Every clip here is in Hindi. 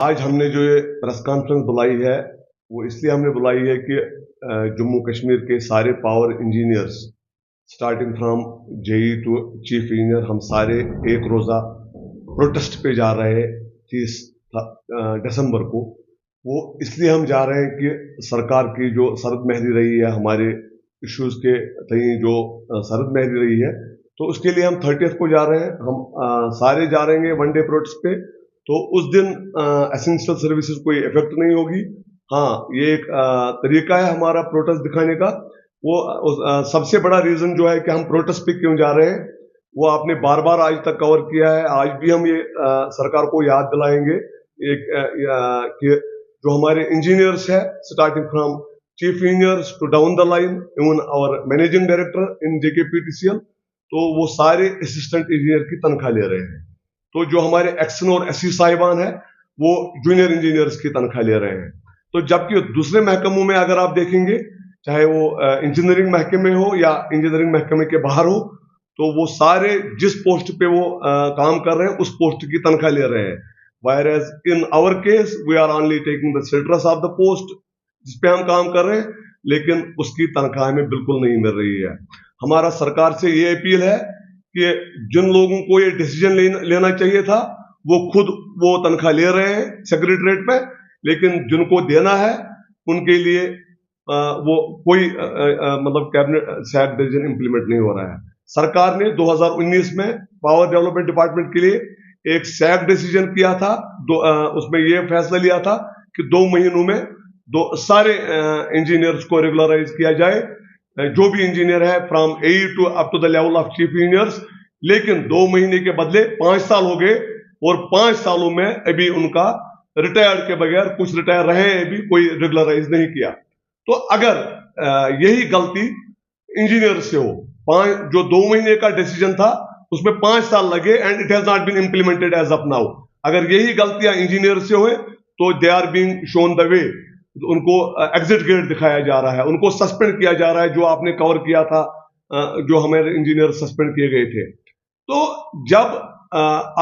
आज हमने जो ये प्रेस कॉन्फ्रेंस बुलाई है वो इसलिए हमने बुलाई है कि जम्मू कश्मीर के सारे power engineers starting from JE to chief engineer हम सारे एक रोज़ा प्रोटेस्ट पे जा रहे हैं 30 दिसंबर को। वो इसलिए हम जा रहे हैं कि सरकार की जो सरद महरी रही है हमारे इश्यूज के तई जो सरद महरी रही है, तो उसके लिए हम 30th को जा रहे हैं। हम सारे जा रहे हैं वन डे प्रोटेस्ट पे, तो उस दिन एसेंशियल सर्विसेज कोई इफेक्ट नहीं होगी। हाँ, ये एक तरीका है हमारा प्रोटेस्ट दिखाने का। वो सबसे बड़ा रीजन जो है कि हम प्रोटेस्ट पे क्यों जा रहे हैं वो आपने बार बार आज तक कवर किया है। आज भी हम ये सरकार को याद दिलाएंगे कि जो हमारे इंजीनियर्स है starting from chief engineers to down the line even our managing director in JKPTCL, तो वो सारे असिस्टेंट इंजीनियर की तनख्वाह ले रहे हैं। तो जो हमारे एक्सन और SC साहिबान है वो जूनियर इंजीनियर्स की तनख्वाह ले रहे हैं। तो जबकि दूसरे महकमों में अगर आप देखेंगे, चाहे वो इंजीनियरिंग महकमे हो या इंजीनियरिंग महकमे के बाहर हो, तो वो सारे जिस पोस्ट पे वो काम कर रहे हैं उस पोस्ट की तनख्वाह ले रहे हैं। Whereas in our case we are only taking the status of the post जिस पे हम काम कर रहे हैं, लेकिन उसकी तनख्वाह हमें बिल्कुल नहीं मिल रही है। हमारा सरकार से ये अपील है कि जिन लोगों को ये डिसीजन लेना चाहिए था वो खुद वो तनख्वाह ले रहे हैं सेक्रेटरीट में, लेकिन जिनको देना है उनके लिए वो कोई मतलब कैबिनेट सैग डिसीजन इंप्लीमेंट नहीं हो रहा है। सरकार ने 2019 में पावर डेवलपमेंट डिपार्टमेंट के लिए एक सैग डिसीजन किया था। उसमें ये फैसला लिया था कि 2 महीनों में सारे इंजीनियर्स को रेगुलराइज किया जाए, जो भी इंजीनियर है from AE to up to the level of chief engineers. लेकिन 2 महीने के बदले 5 साल हो गए और 5 सालों में अभी उनका रिटायर्ड के बगैर, कुछ रिटायर रहे हैं अभी, कोई रेगुलराइज नहीं किया। तो अगर यही गलती इंजीनियर से हो, जो 2 महीने का डिसीजन था उसमें 5 साल लगे and it has not been implemented as of now, अगर यही गलतियां इंजीनियर से हुए तो they are being shown the way, उनको एग्जिट गेट दिखाया जा रहा है, उनको सस्पेंड किया जा रहा है, जो आपने कवर किया था, जो हमारे इंजीनियर सस्पेंड किए गए थे। तो जब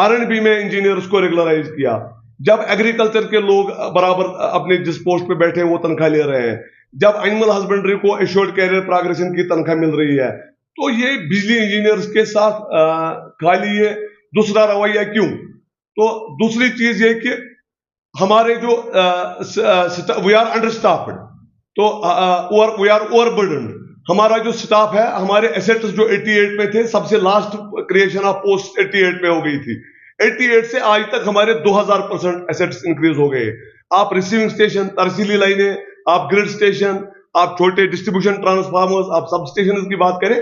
R&B में इंजीनियर्स को रेगुलराइज किया, जब एग्रीकल्चर के लोग बराबर अपने जिस पोस्ट पे बैठे वो तनख्वाह ले रहे हैं, जब एनिमल हस्बेंड्री को एश्योर्ड कैरियर प्रोग्रेशन की तनख्वाह मिल रही है, तो ये बिजली इंजीनियर्स के साथ खाली ये दूसरा रवैया क्यों? तो दूसरी चीज ये कि हमारे जो वी आर अंडर स्टाफ्ड, तो वी आर ओवरबर्डन्ड। हमारा जो स्टाफ है, हमारे एसेट्स जो 88 में थे, सबसे लास्ट क्रिएशन ऑफ पोस्ट 88 में हो गई थी। 88 से आज तक हमारे 2000% एसेट्स इंक्रीज हो गए। आप रिसीविंग स्टेशन, तरसीली लाइनें, आप ग्रिड स्टेशन, आप छोटे डिस्ट्रीब्यूशन ट्रांसफार्मर्स, आप सब स्टेशन की बात करें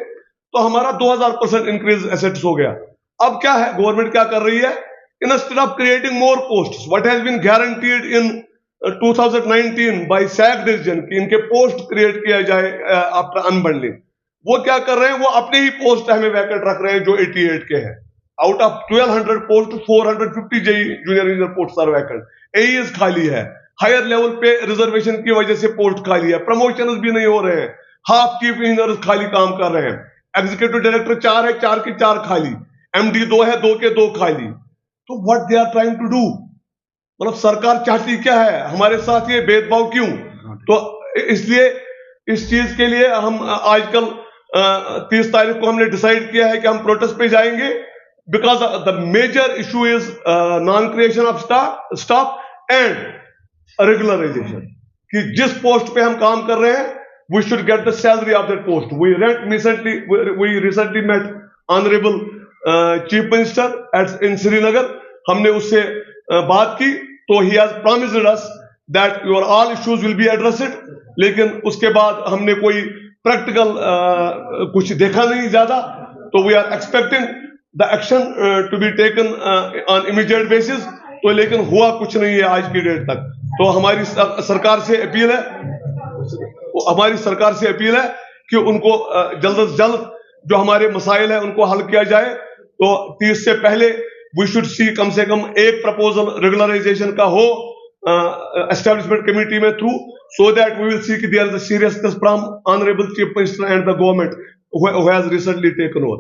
तो हमारा 2000% इंक्रीज एसेट्स हो गया। अब क्या है, गवर्नमेंट क्या कर रही है? Instead of creating more posts, what has been guaranteed in 2019 by SAG decision कि इनके पोस्ट क्रिएट किया जाए आफ्टर अनबंडलिंग, वो क्या कर रहे हैं? वो अपने ही पोस्ट हमें वैकेंट रख रहे हैं जो 88 के हैं। Out of 1200 post 450 junior engineer post are vacant. AEs खाली है, हायर लेवल पे रिजर्वेशन की वजह से पोस्ट खाली है, प्रमोशन भी नहीं हो रहे हैं, हाफ चीफ इंजीनियर खाली काम कर रहे हैं, एग्जीक्यूटिव डायरेक्टर 4 है, 4 के 4 खाली, MD 2 है, 2 के 2 खाली। तो what they are trying to do, मतलब सरकार चाहती क्या है? हमारे साथ ये भेदभाव क्यों? तो इसलिए इस चीज के लिए हम आजकल 30 तारीख को हमने डिसाइड किया है कि हम प्रोटेस्ट पे जाएंगे, because the major issue is non creation of staff and regularisation, कि जिस पोस्ट पे हम काम कर रहे हैं we should get the salary of that post. We recently met honourable chief minister in Srinagar, हमने उससे बात की, तो he has promised us that your all issues will be addressed. लेकिन उसके बाद हमने कोई प्रैक्टिकल कुछ देखा नहीं ज्यादा, तो we are expecting the action to be taken on immediate basis, तो लेकिन हुआ कुछ नहीं है आज की डेट तक। तो हमारी सरकार से अपील है, कि उनको जल्द से जल्द जो हमारे मसाइल है उनको हल किया जाए। तो 30 से पहले वी शुड सी कम से कम एक प्रपोजल रेगुलराइजेशन का हो एस्टेब्लिशमेंट कमेटी में through, so that we will see कि there is a seriousness from honourable chief minister and the government who has recently taken over.